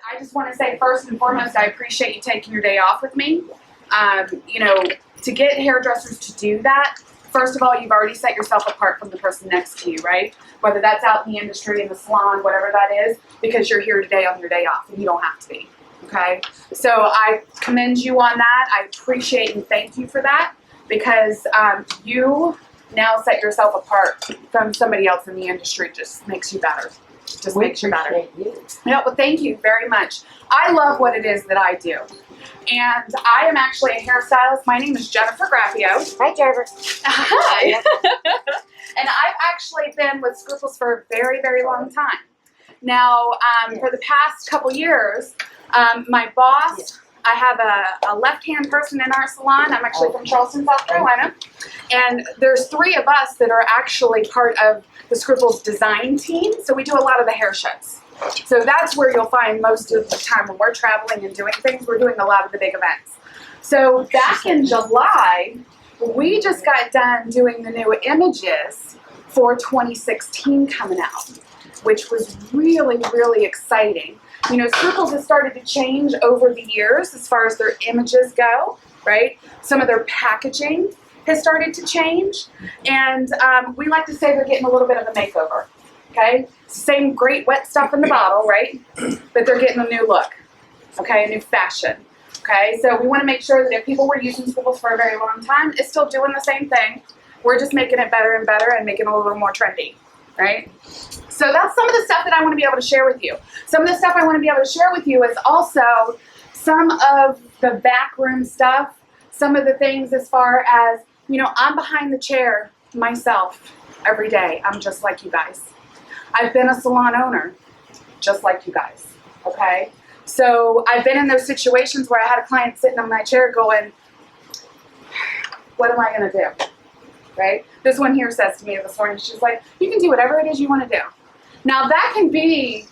I just want to say first and foremost, I appreciate you taking your day off with me. You know, to get hairdressers to do that, first of all, you've already set yourself apart from the person next to you, right? Whether that's out in the industry, in the salon, whatever that is, because you're here today on your day off, and you don't have to be, okay? So I commend you on that. I appreciate and thank you for that, because you now set yourself apart from somebody else in the industry. Just makes you better. Just makes you better. Yeah, well, thank you very much. I love what it is that I do. And I am actually a hairstylist. My name is Jennifer Graffio. Hi, Jennifer. Hi. And I've actually been with Scruples for a very, very long time. Now, for the past couple years, my boss, I have a left-hand person in our salon. I'm actually from Charleston, South Carolina. And there's 3 of us that are actually part of the Scruples design team. So we do a lot of the hair shows. So that's where you'll find most of the time when we're traveling and doing things, we're doing a lot of the big events. So back in July, we just got done doing the new images for 2016 coming out, which was really, really exciting. You know, Scruples has started to change over the years as far as their images go, right? Some of their packaging has started to change, and we like to say they're getting a little bit of a makeover, okay? Same great wet stuff in the bottle, right? But they're getting a new look, okay, a new fashion, okay? So we want to make sure that if people were using Scruples for a very long time, it's still doing the same thing. We're just making it better and better and making it a little more trendy, right? So that's some of the stuff that I want to be able to share with you. Some of the stuff I want to be able to share with you is also some of the backroom stuff, some of the things as far as, you know, I'm behind the chair myself every day. I'm just like you guys. I've been a salon owner, just like you guys, okay? So I've been in those situations where I had a client sitting on my chair going, what am I gonna do, right? This one here says to me this morning, she's like, you can do whatever it is you wanna do. Now that can be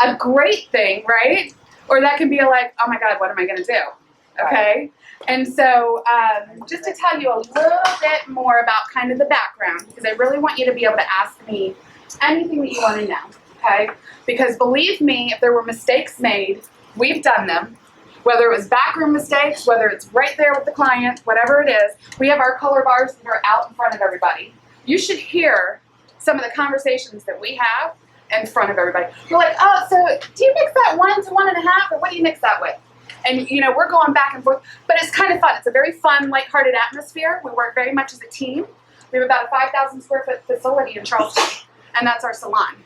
a great thing, right? Or that can be like, oh my God, what am I gonna do, okay? And so just to tell you a little bit more about kind of the background, because I really want you to be able to ask me anything that you want to know, okay? Because believe me, if there were mistakes made, we've done them. Whether it was backroom mistakes, whether it's right there with the client, whatever it is, we have our color bars that are out in front of everybody. You should hear some of the conversations that we have in front of everybody. We're like, oh, so do you mix that 1 to 1.5, or what do you mix that with? And, you know, we're going back and forth, but it's kind of fun. It's a very fun, lighthearted atmosphere. We work very much as a team. We have about a 5,000 square foot facility in Charleston, and that's our salon.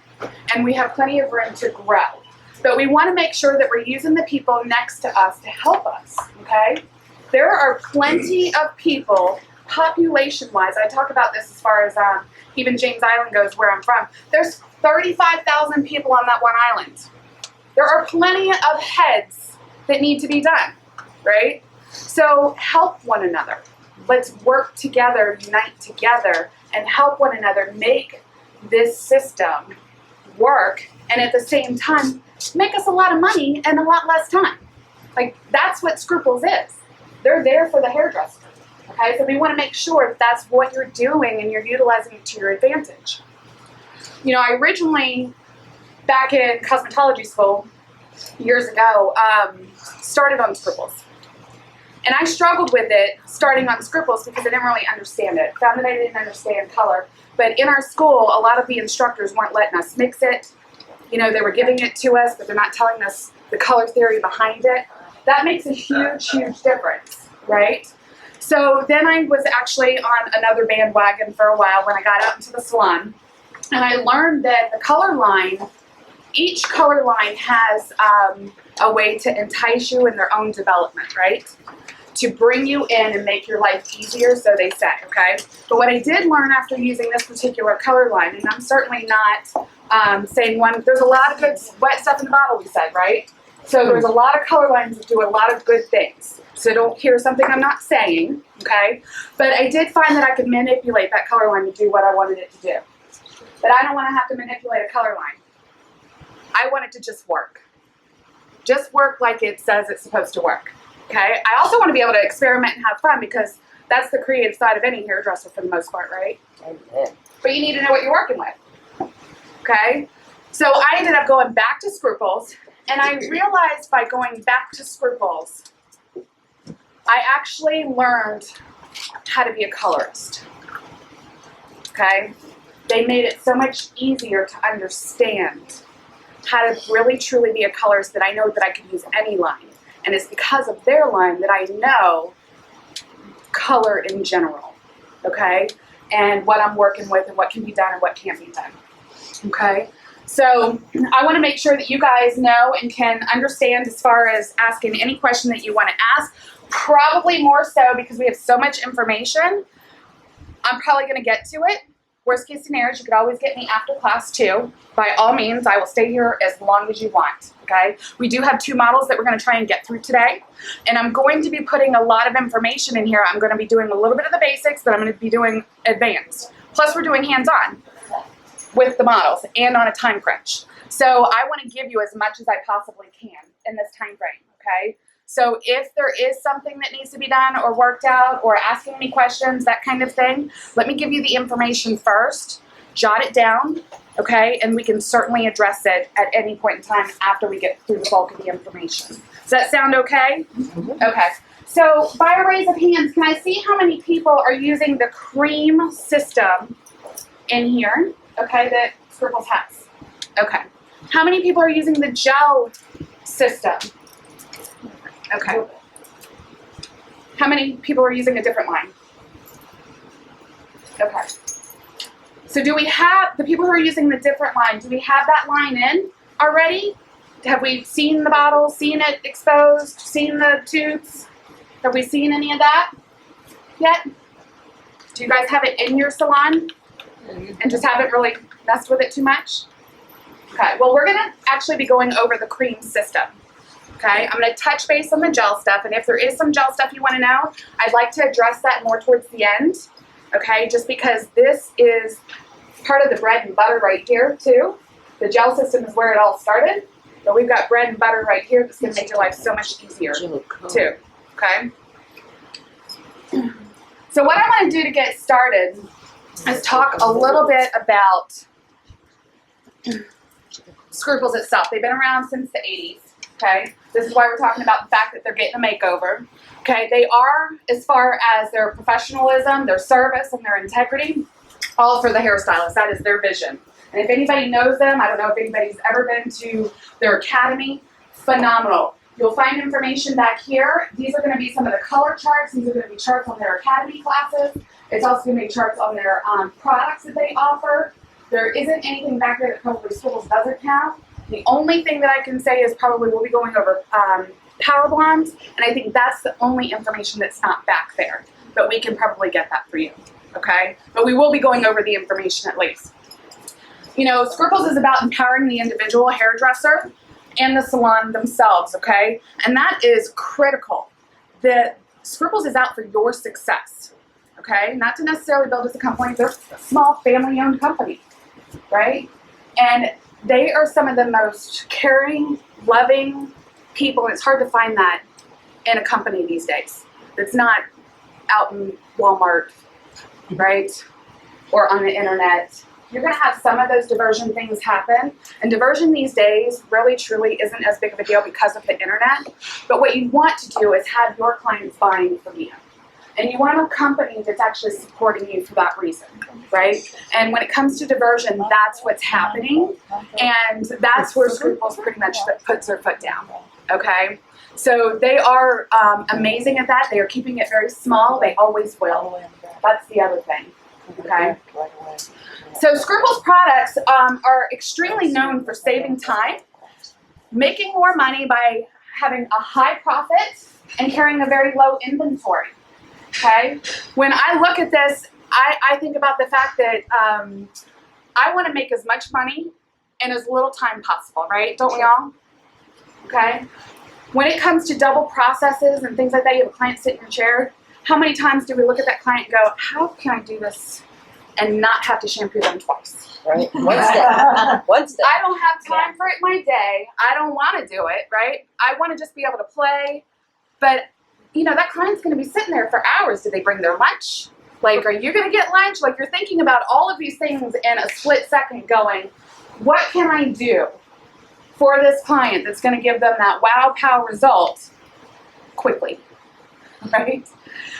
And we have plenty of room to grow. But we want to make sure that we're using the people next to us to help us, okay? There are plenty of people, population-wise, I talk about this as far as even James Island goes, where I'm from. There's 35,000 people on that one island. There are plenty of heads that need to be done, right? So help one another. Let's work together, unite together, and help one another make this system work, and at the same time, make us a lot of money and a lot less time. Like, that's what Scruples is. They're there for the hairdresser, okay? So we want to make sure that that's what you're doing and you're utilizing it to your advantage. You know, I originally, back in cosmetology school, years ago, started on Scruples. And I struggled with it starting on Scruples because I didn't really understand it. Found that I didn't understand color. But in our school, a lot of the instructors weren't letting us mix it. You know, they were giving it to us, but they're not telling us the color theory behind it. That makes a huge, huge difference, right? So then I was actually on another bandwagon for a while when I got out into the salon. And I learned that the color line, each color line has a way to entice you in their own development, right? To bring you in and make your life easier, so they say, okay? But what I did learn after using this particular color line, and I'm certainly not saying one, there's a lot of good wet stuff in the bottle, we said, right? So there's a lot of color lines that do a lot of good things. So don't hear something I'm not saying, okay? But I did find that I could manipulate that color line to do what I wanted it to do. But I don't want to have to manipulate a color line. I want it to just work. Just work like it says it's supposed to work, okay? I also want to be able to experiment and have fun, because that's the creative side of any hairdresser for the most part, right? Amen. But you need to know what you're working with, okay? So I ended up going back to Scruples, And I realized by going back to Scruples, I actually learned how to be a colorist. Okay? They made it so much easier to understand how to really truly be a colorist that I know that I could use any line. And it's because of their line that I know color in general, okay? And what I'm working with and what can be done and what can't be done, okay? So I want to make sure that you guys know and can understand as far as asking any question that you want to ask, probably more so because we have so much information. I'm probably going to get to it. Worst case scenario, you could always get me after class too. By all means, I will stay here as long as you want, okay? We do have 2 models that we're going to try and get through today. And I'm going to be putting a lot of information in here. I'm going to be doing a little bit of the basics, but I'm going to be doing advanced. Plus, we're doing hands-on with the models and on a time crunch. So I want to give you as much as I possibly can in this time frame, okay? So if there is something that needs to be done or worked out or asking me questions, that kind of thing, let me give you the information first, jot it down, okay? And we can certainly address it at any point in time after we get through the bulk of the information. Does that sound okay? Okay. So by a raise of hands, can I see how many people are using the cream system in here, okay, that Scruples has? Okay. How many people are using the gel system? Okay. How many people are using a different line? Okay. So do we have, the people who are using the different line, do we have that line in already? Have we seen the bottle, seen it exposed, seen the tubes? Have we seen any of that yet? Do you guys have it in your salon and just haven't really messed with it too much? Okay, well we're gonna actually be going over the cream system. Okay, I'm going to touch base on the gel stuff, and if there is some gel stuff you want to know, I'd like to address that more towards the end, okay, just because this is part of the bread and butter right here, too. The gel system is where it all started, but we've got bread and butter right here that's going to make your life so much easier, too, okay? So what I want to do to get started is talk a little bit about Scruples itself. They've been around since the 80s. Okay, this is why we're talking about the fact that they're getting a makeover. Okay, they are, as far as their professionalism, their service, and their integrity, all for the hairstylist. That is their vision. And if anybody knows them, I don't know if anybody's ever been to their academy, phenomenal. You'll find information back here. These are going to be some of the color charts. These are going to be charts on their academy classes. It's also going to be charts on their products that they offer. There isn't anything back there that probably Scruples doesn't have. The only thing that I can say is probably we'll be going over Power Blondes, and I think that's the only information that's not back there. But we can probably get that for you, okay? But we will be going over the information at least. You know, Scruples is about empowering the individual hairdresser and the salon themselves, okay? And that is critical. The Scruples is out for your success, okay? Not to necessarily build as a company. They're a small family-owned company, right? And they are some of the most caring, loving people, and it's hard to find that in a company these days. It's not out in Walmart, right? Or on the internet. You're going to have some of those diversion things happen, and diversion these days really truly isn't as big of a deal because of the internet. But what you want to do is have your clients buying from you. And you want a company that's actually supporting you for that reason, right? And when it comes to diversion, that's what's happening. And that's where Scruples pretty much puts their foot down, okay? So they are amazing at that. They are keeping it very small. They always will. That's the other thing, okay? So Scruples products are extremely known for saving time, making more money by having a high profit, and carrying a very low inventory. Okay, when I look at this, I think about the fact that I want to make as much money in as little time possible, right? Don't we all? Okay. When it comes to double processes and things like that, you have a client sit in your chair. How many times do we look at that client and go, how can I do this and not have to shampoo them twice? Right. One step. One step. I don't have time for it in my day. I don't want to do it, right? I want to just be able to play, but you know, that client's going to be sitting there for hours. Did they bring their lunch? Like, are you going to get lunch? Like, you're thinking about all of these things in a split second going, what can I do for this client that's going to give them that wow pow result quickly, right?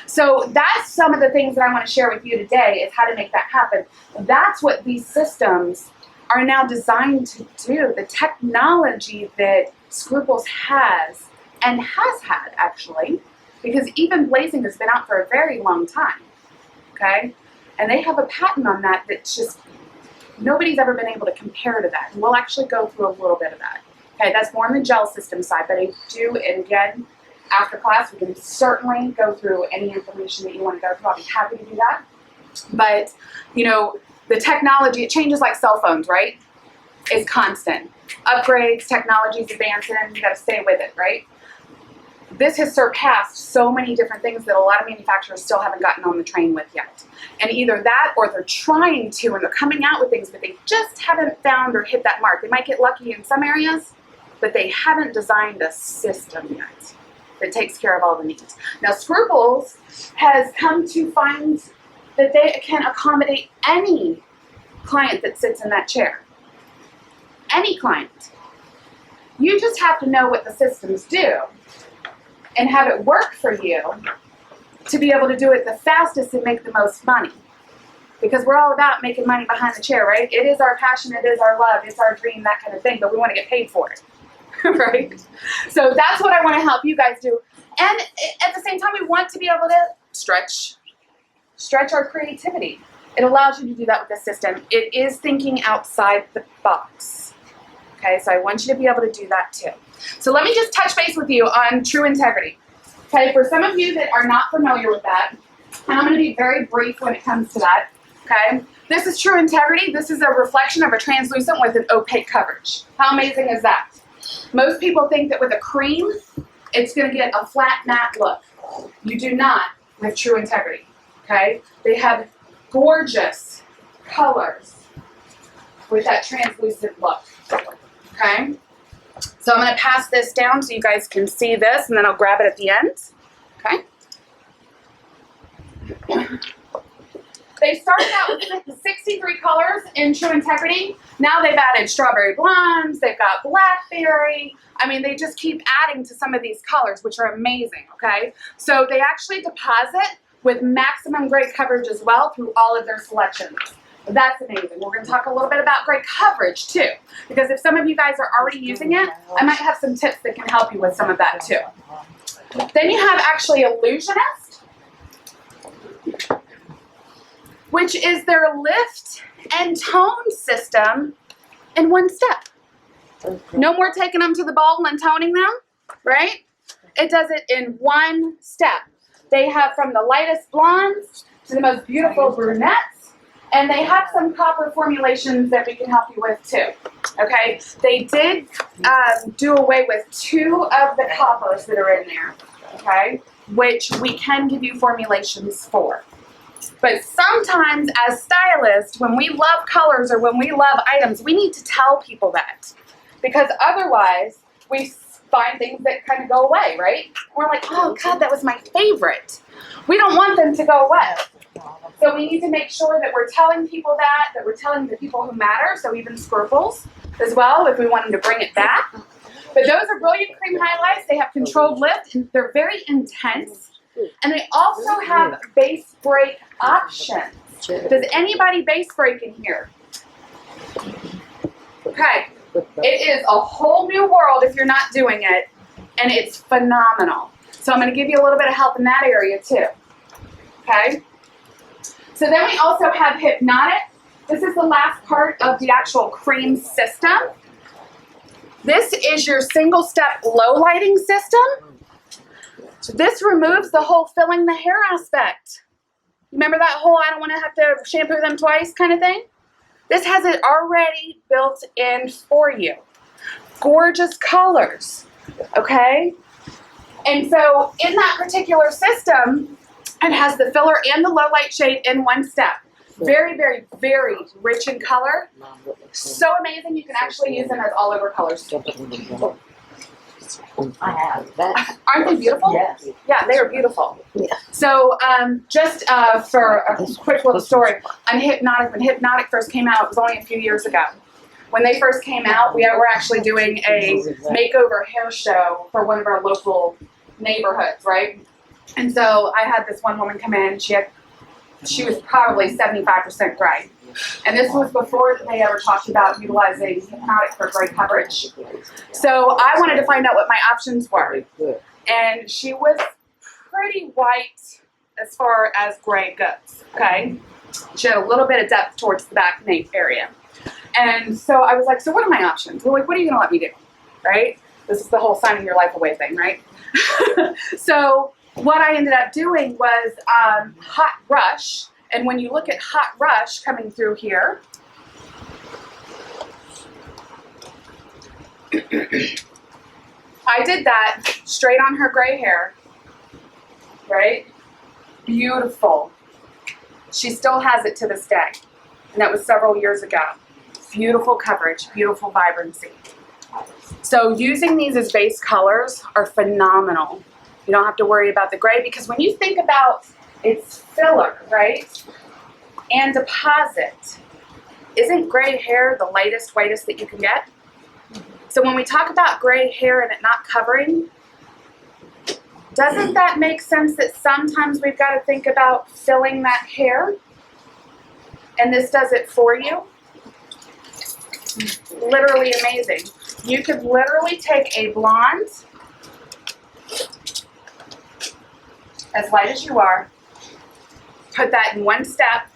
So that's some of the things that I want to share with you today is how to make that happen. That's what these systems are now designed to do. The technology that Scruples has and has had actually, because even Blazing has been out for a very long time, okay? And they have a patent on that that's just, nobody's ever been able to compare to that. And we'll actually go through a little bit of that. Okay, that's more on the gel system side, but I do, and again, after class, we can certainly go through any information that you want to go through. I'll be happy to do that. But, you know, the technology, it changes like cell phones, right? It's constant. Upgrades, technology's advancing, you got to stay with it, right? This has surpassed so many different things that a lot of manufacturers still haven't gotten on the train with yet. And either that or they're trying to and they're coming out with things, but they just haven't found or hit that mark. They might get lucky in some areas, but they haven't designed a system yet that takes care of all the needs. Now, Scruples has come to find that they can accommodate any client that sits in that chair. Any client. You just have to know what the systems do and have it work for you to be able to do it the fastest and make the most money. Because we're all about making money behind the chair, right? It is our passion, it is our love, it's our dream, that kind of thing, but we want to get paid for it. Right? So that's what I want to help you guys do. And at the same time, we want to be able to stretch our creativity. It allows you to do that with the system. It is thinking outside the box. Okay, so I want you to be able to do that too. So let me just touch base with you on True Integrity. Okay, for some of you that are not familiar with that, and I'm going to be very brief when it comes to that. Okay, this is True Integrity. This is a reflection of a translucent with an opaque coverage. How amazing is that? Most people think that with a cream, it's going to get a flat matte look. You do not with True Integrity, okay? They have gorgeous colors with that translucent look, okay? So I'm going to pass this down so you guys can see this, and then I'll grab it at the end, okay? They started out with 63 colors in True Integrity. Now they've added strawberry blondes, they've got blackberry. I mean, they just keep adding to some of these colors, which are amazing, okay? So they actually deposit with maximum gray coverage as well through all of their selections. That's amazing. We're going to talk a little bit about gray coverage too, because if some of you guys are already using it, I might have some tips that can help you with some of that too. Then you have actually Illusionist, which is their lift and tone system in one step. No more taking them to the bowl and toning them, right? It does it in one step. They have from the lightest blondes to the most beautiful brunettes, and they have some copper formulations that we can help you with too, okay? They did do away with 2 of the coppers that are in there, okay? Which we can give you formulations for. But sometimes as stylists, when we love colors or when we love items, we need to tell people that. Because otherwise, we find things that kind of go away, right? We're like, oh God, that was my favorite. We don't want them to go away. So we need to make sure that we're telling people that we're telling the people who matter, so even Scruples as well, if we want them to bring it back. But those are Brilliant Cream highlights. They have controlled lift, and they're very intense. And they also have base break options. Does anybody base break in here? Okay. It is a whole new world if you're not doing it, and it's phenomenal. So I'm going to give you a little bit of help in that area too. Okay? So then we also have Hypnotic. This is the last part of the actual cream system. This is your single-step low lighting system. This removes the whole filling the hair aspect. Remember that whole I don't want to have to shampoo them twice kind of thing? This has it already built in for you. Gorgeous colors, okay? And so in that particular system, it has the filler and the low light shade in one step. Very, very, very rich in color. So amazing, you can actually use them as all over colors. I have that. Aren't they beautiful? Yes. Yeah, they are beautiful. Yeah. So just for a quick little story, I'm Hypnotic. When Hypnotic first came out, it was only a few years ago. When they first came out, we were actually doing a makeover hair show for one of our local neighborhoods, right? And so I had this one woman come in. She was probably 75% gray. And this was before they ever talked about utilizing hypnotic for gray coverage. So I wanted to find out what my options were. And she was pretty white as far as gray goes, okay? She had a little bit of depth towards the back nape area. And so I was like, so what are my options? Well, like, what are you going to let me do, right? This is the whole signing your life away thing, right? So what I ended up doing was Hot Rush. And when you look at Hot Rush coming through here, I did that straight on her gray hair, right? Beautiful. She still has it to this day. And that was several years ago. Beautiful coverage, beautiful vibrancy. So using these as base colors are phenomenal. You don't have to worry about the gray because when you think about its filler, right, and deposit, isn't gray hair the lightest, whitest that you can get? So when we talk about gray hair and it not covering, doesn't that make sense that sometimes we've got to think about filling that hair? And this does it for you? Literally amazing. You could literally take a blonde, as light as you are, put that in one step,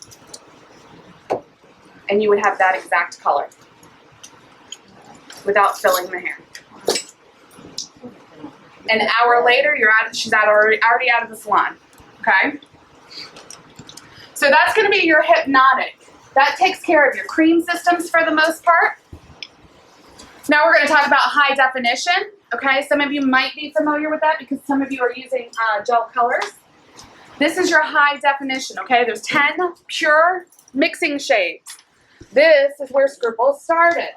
and you would have that exact color without filling the hair. An hour later, she's already out of the salon, okay? So that's going to be your hypnotic. That takes care of your cream systems for the most part. Now we're going to talk about high definition, okay? Some of you might be familiar with that because some of you are using gel colors. This is your high definition, okay? There's 10 pure mixing shades. This is where Scruples started.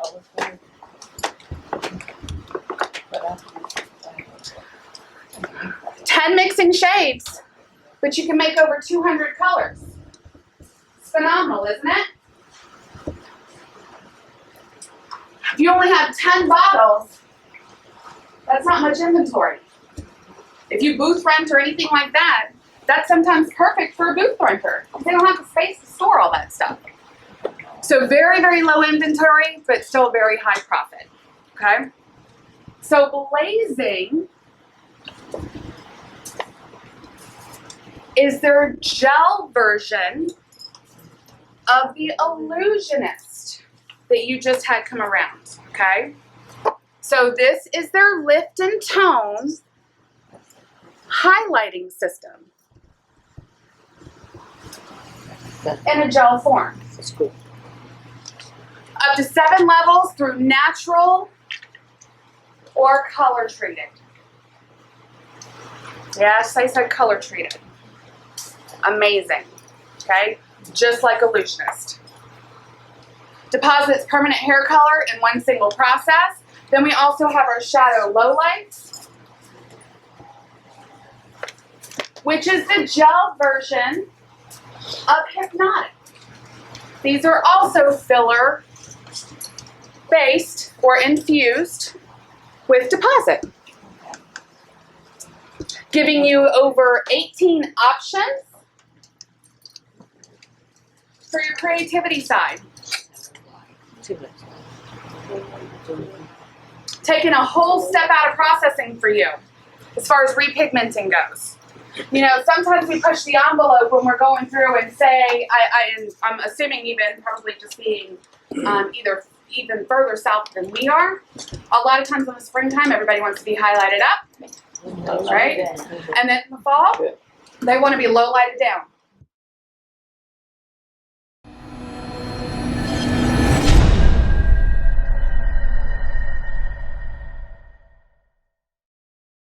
10 mixing shades, but you can make over 200 colors. It's phenomenal, isn't it? If you only have 10 bottles, that's not much inventory. If you booth rent or anything like that, that's sometimes perfect for a booth renter. They don't have the space to store all that stuff. So very, very low inventory, but still very high profit, okay? So Blazing is their gel version of the Illusionist that you just had come around, okay? So this is their Lift and Tone highlighting system in a gel form. That's cool. Up to 7 levels through natural or color treated. Yes, I said color treated. Amazing, okay? Just like Illusionist. Deposits permanent hair color in one single process. Then we also have our shadow lowlights, which is the gel version of Hypnotic. These are also filler based or infused with deposit, giving you over 18 options for your creativity side. Taking a whole step out of processing for you as far as repigmenting goes. You know, sometimes we push the envelope when we're going through and say, I'm assuming even probably just being either even further south than we are. A lot of times in the springtime, everybody wants to be highlighted up, right? And then in the fall, they want to be low lighted down.